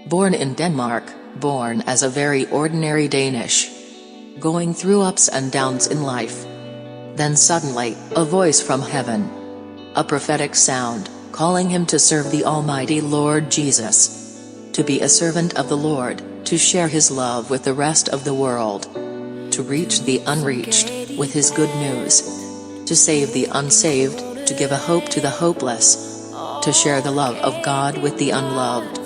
Born in Denmark, born as a very ordinary Danish. Going through ups and downs in life. Then suddenly, a voice from heaven. A prophetic sound, calling him to serve the Almighty Lord Jesus. To be a servant of the Lord, to share his love with the rest of the world. To reach the unreached, with his good news. To save the unsaved, to give a hope to the hopeless. To share the love of God with the unloved.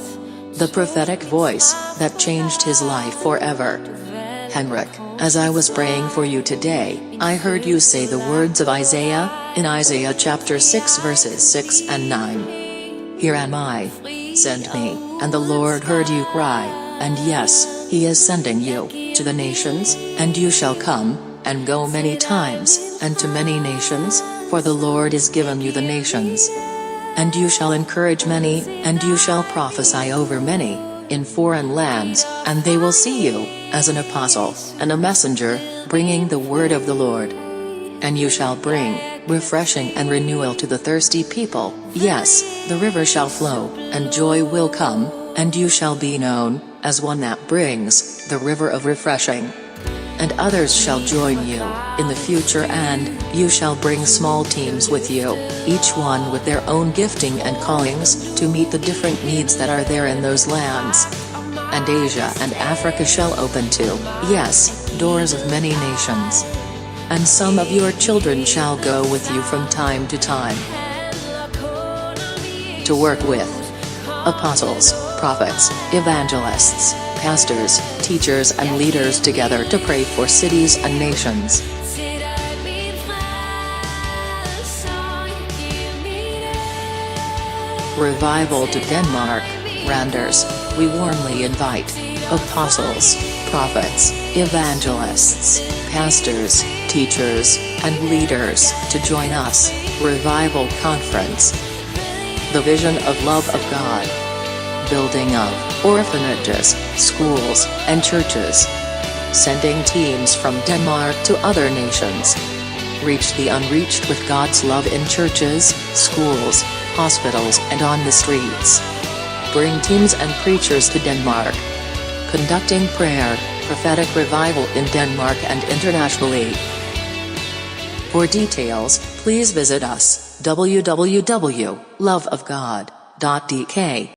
The prophetic voice, that changed his life forever. Henrik, as I was praying for you today, I heard you say the words of Isaiah, in Isaiah chapter 6 verses 6 and 9. Here am I. Send me, and the Lord heard you cry, and yes, he is sending you, to the nations, and you shall come, and go many times, and to many nations, for the Lord is given you the nations. And you shall encourage many, and you shall prophesy over many, in foreign lands, and they will see you, as an apostle, and a messenger, bringing the word of the Lord. And you shall bring, refreshing and renewal to the thirsty people, yes, the river shall flow, and joy will come, and you shall be known, as one that brings, the river of refreshing. And others shall join you, in the future, and you shall bring small teams with you, each one with their own gifting and callings, to meet the different needs that are there in those lands. And Asia and Africa shall open too, yes, doors of many nations. And some of your children shall go with you from time to time, to work with apostles, prophets, evangelists, pastors, teachers and leaders together to pray for cities and nations. Revival to Denmark, Randers, we warmly invite apostles, prophets, evangelists, pastors, teachers, and leaders to join us, Revival Conference. The vision of love of God. Building of orphanages, schools, and churches. Sending teams from Denmark to other nations. Reach the unreached with God's love in churches, schools, hospitals and on the streets. Bring teams and preachers to Denmark. Conducting prayer, prophetic revival in Denmark and internationally. For details, please visit us, www.loveofgod.dk.